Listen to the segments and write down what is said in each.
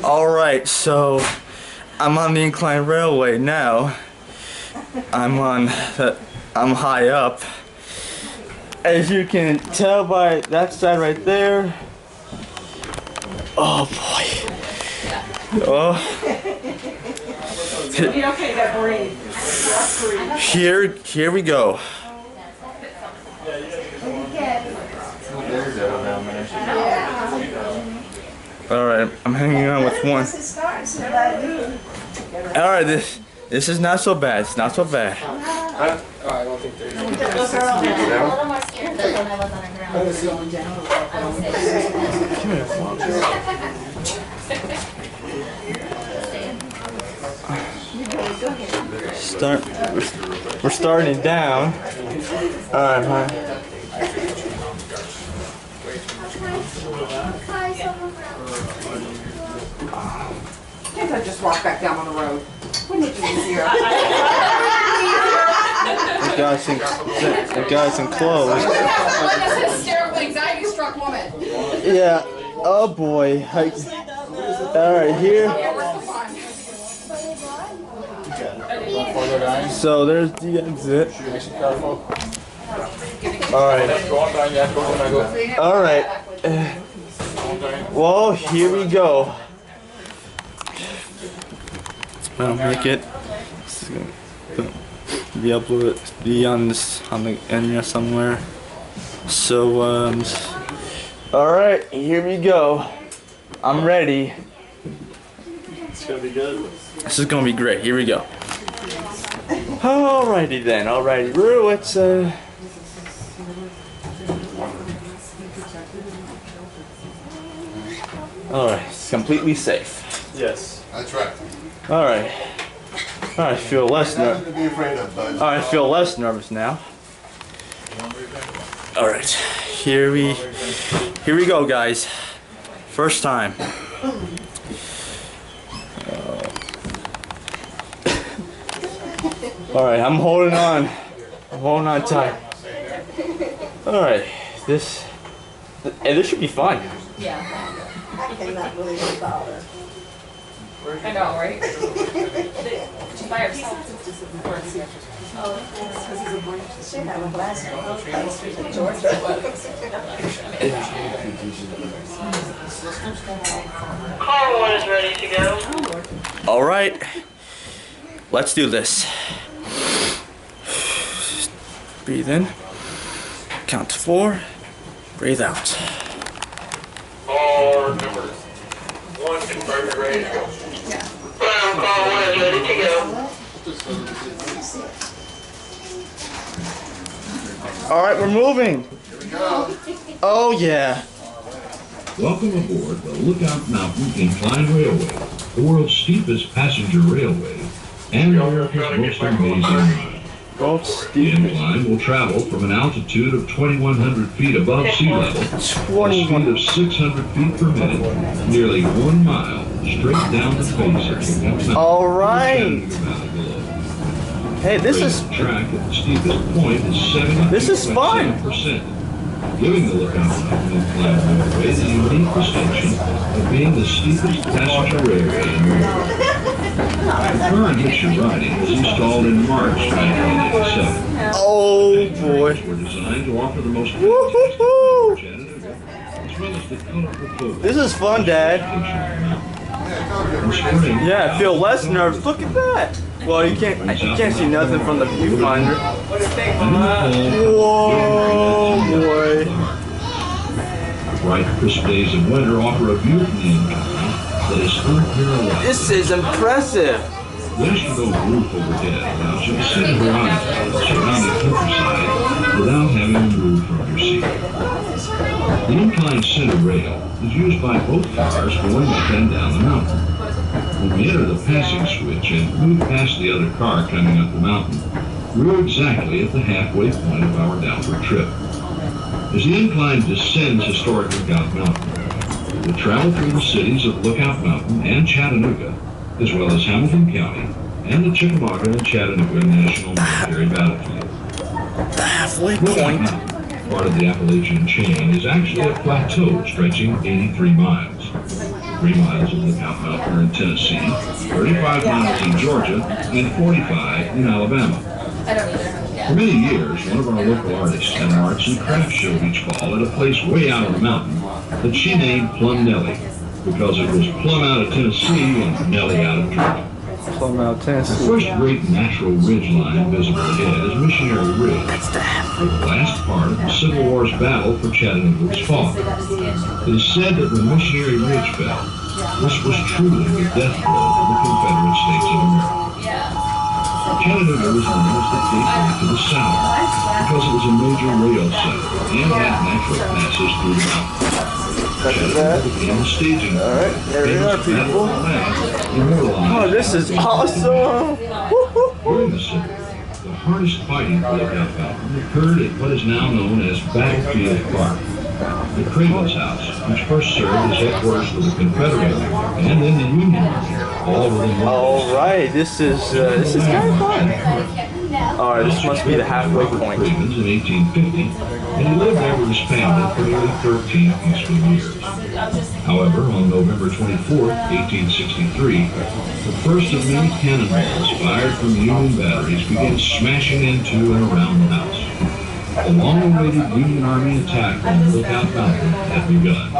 Alright, so I'm on the Incline Railway now. I'm high up. As you can tell by that side right there. Oh boy. Oh. Here we go. Alright, I'm hanging on with one. Alright, this is not so bad. It's not so bad. I don't think there's We're starting down. Alright, huh? Can't I just walk back down on the road? Wouldn't it be easier? The guy's enclosed. That's a hysterical anxiety-struck woman. Yeah. Oh boy. Alright, here. So there's the exit. Alright. Alright. Well, here we go. I'll make it. Be uploaded. Be on this on the end somewhere. So alright, here we go. I'm ready. It's gonna be good. This is gonna be great. Here we go. Alrighty then. Alrighty, Roo. It's Alright, it's completely safe. Yes. That's right. Alright. I feel less Nothing to be afraid of, bud. I feel less nervous now. Alright. Here we go, guys. First time. Alright, I'm holding on. I'm holding on tight. Alright. This should be fun. Yeah. I cannot believe it bother. I know, right? She's by herself. She had a glass of Car 1 is ready to go. Alright. Let's do this. Breathe in. Count to 4. Breathe out. All numbers. 1 confirmed you're ready to go. Ground car 1 is ready to go. Alright, we're moving. Oh yeah. Welcome aboard the Lookout Mountain Incline Railway, the world's steepest passenger railway, and America's most amazing ride. The incline will travel from an altitude of 2,100 feet above sea level, a speed of 600 feet per minute, nearly 1 mile, straight down the face of Lookout Mountain. All right. Hey, this is track at the steepest point is 70%. Giving the Lookout Mountain Incline Railway the unique distinction of being the steepest passenger railway in the world. The current hitch you're riding was installed in March 1987. Oh boy. Were designed to offer the most Woo-hoo-hoo. as well as the colorful photos. This is fun, Dad. In spring, Yeah, I feel less nervous. Look at that. Well, you can't see nothing from the viewfinder. Whoa, boy. Bright, crisp days of winter offer a view from the incline that is unparalleled. This is impressive. The astronome roof overhead allows you to see the horizon of the surrounding countryside without having to move from your seat. The incline center rail is used by both cars going up and down the mountain. When we enter the passing switch and move past the other car coming up the mountain, we're exactly at the halfway point of our downward trip. As the incline descends historic Lookout Mountain, we travel through the cities of Lookout Mountain and Chattanooga, as well as Hamilton County and the Chickamauga and Chattanooga National Military Battlefield. The halfway Lookout point. Mountain, part of the Appalachian chain, is actually a plateau stretching 83 miles. 3 miles of Lookout Mountain are in Tennessee, 35 miles in Georgia, and 45 in Alabama. For many years, one of our local artists had an arts and crafts show each fall at a place way out on the mountain that she named Plum Nellie, because it was plumb out of Tennessee and Nellie out of Georgia. Plum out The Tennessee. first great natural ridge line visible ahead is Missionary Ridge, the last part of the Civil War's battle for Chattanooga was fought. It is said that when Missionary Ridge fell, this was truly the death blow for the Confederate States of America. Chattanooga was known as the gateway to the South because it was a major rail center and had natural passes through the mountains. Chattanooga became the staging All right, there we are, people. Oh, this is awesome! During the Civil War, the hardest fighting for Lookout Mountain occurred at what is now known as Battlefield Park. The Craven's House, which first served as headquarters for the Confederate Army and then the Union Army, all within one. All right, this is kind of fun. All right, this must be the halfway point. Cravens in 1850, and he lived there with his family for nearly 13 peaceful years. However, on November 24, 1863, the first of many cannonballs fired from Union batteries began smashing into and around the house. The long-awaited Union Army attack on Lookout Mountain had begun.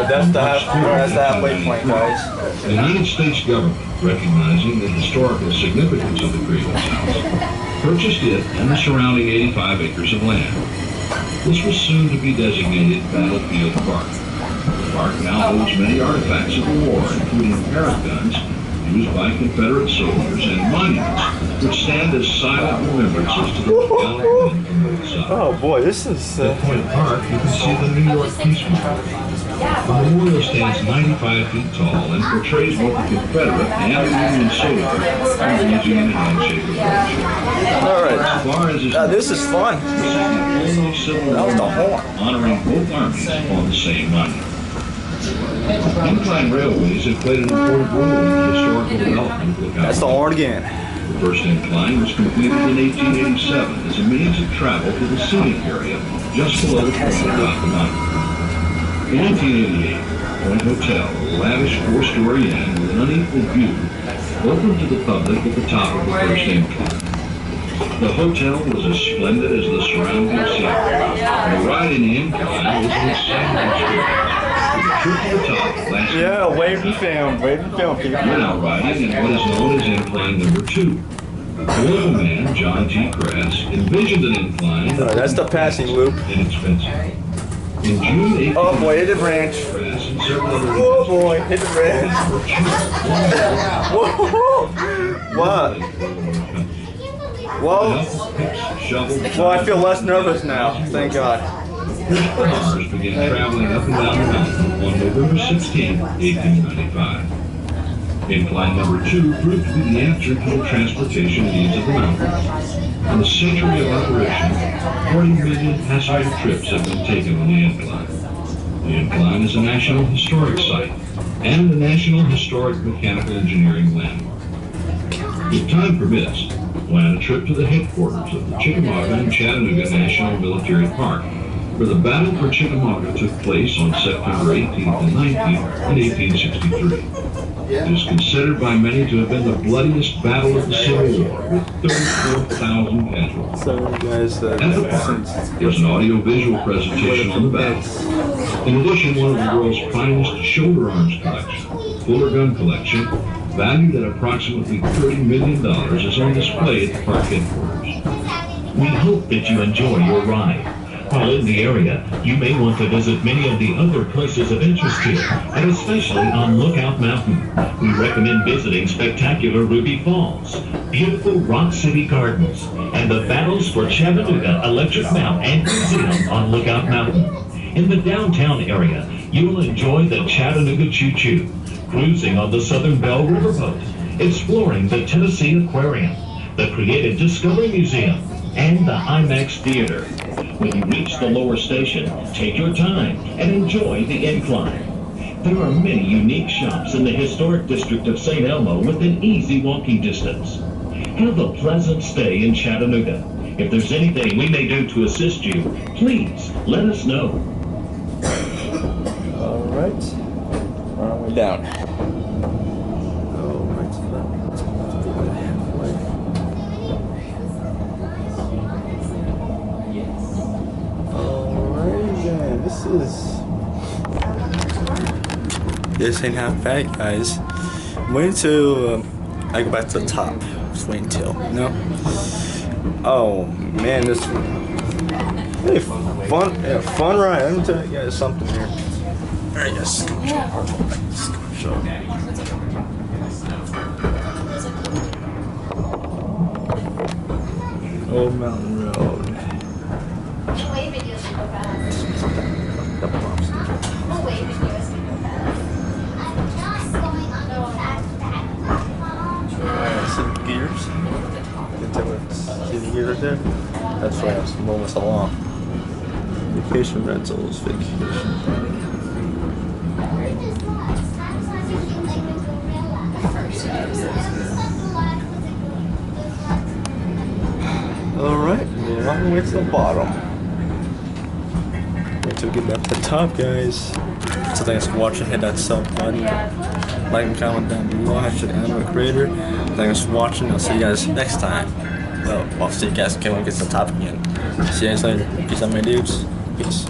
That's the halfway point, guys. The United States government, recognizing the historical significance of the Craven's House, purchased it and the surrounding 85 acres of land. This was soon to be designated Battlefield Park. The park now holds many artifacts of the war, including Parrott guns used by Confederate soldiers and monuments, which stand as silent remembrances to the gallant men from both sides. Oh boy, this is. At Point Park, you can see the New York Peace Memorial. The memorial stands 95 feet tall and portrays both the Confederate and the Union soldier using the handshake approach. All right. As far as This is fun. that was the horn. honoring both armies on the same monument. Incline railways have played an important role in the historical development of Lookout. That's the horn again. The first incline was completed in 1887 as a means of travel to the scenic area just below the point of the mountain. In 1988, Point Hotel, a lavish 4-story inn with an unequal view, opened to the public at the top of the first incline. The hotel was as splendid as the surrounding scenery, and the ride in the incline was an exciting experience. The trip to the top lasted. Yeah, wave and film, people. We're now riding in what is known as Incline number 2. The local man, John T. Grass, envisioned an incline that That's the passing loop. inexpensive. In June 18... Oh boy, hit the branch. Grass and several other Oh boy, hit the branch. Whoa! What? Whoa! Well, I feel less nervous now. Thank God. Cars began traveling up and down the mountain on November 16, 1895. Incline number 2 proved to be the answer to the transportation needs of the mountain. In a century of operation, 40 million passenger trips have been taken on the incline. The incline is a National Historic Site and a National Historic Mechanical Engineering Landmark. If time permits, plan a trip to the headquarters of the Chickamauga and Chattanooga National Military Park, where the Battle for Chickamauga took place on September 18th and 19th in 1863. It is considered by many to have been the bloodiest battle of the Civil War, with 34,000 casualties. So, guys, At the park, there's an audio-visual presentation on the battle. In addition, one of the world's finest shoulder arms collection, Fuller gun collection, valued at approximately $30 million, is on display at the park headquarters. We hope that you enjoy your ride. While in the area, you may want to visit many of the other places of interest here, and especially on Lookout Mountain. We recommend visiting spectacular Ruby Falls, beautiful Rock City Gardens, and the Battles for Chattanooga Electric Mount and Museum on Lookout Mountain. In the downtown area, you will enjoy the Chattanooga Choo Choo, cruising on the Southern Belle Riverboat, exploring the Tennessee Aquarium, the Creative Discovery Museum, and the IMAX Theater. When you reach the lower station, take your time and enjoy the incline. There are many unique shops in the historic district of St. Elmo within easy walking distance. Have a pleasant stay in Chattanooga. If there's anything we may do to assist you, please let us know. All right. down. Oh, right to left. Halfway. Alright, then. This ain't half bad, guys. Wait till I go back to the top. Just wait until, you know? Oh man, this really fun ride. Let me tell you guys something here. Alright, guys. Show. Old Mountain Road. Some gears. See the gears there? That's why I'm moving us along. Vacation rentals, vacation. Alright, we're on the way to the bottom. Wait till we get back to the top, guys. So thanks for watching. Hit that sub button. Like and comment down below. Hashtag Animal Creator. Thanks for watching. I'll see you guys next time. Well, I'll see you guys when we get to the top again. See you guys later. Peace out, my dudes. Peace.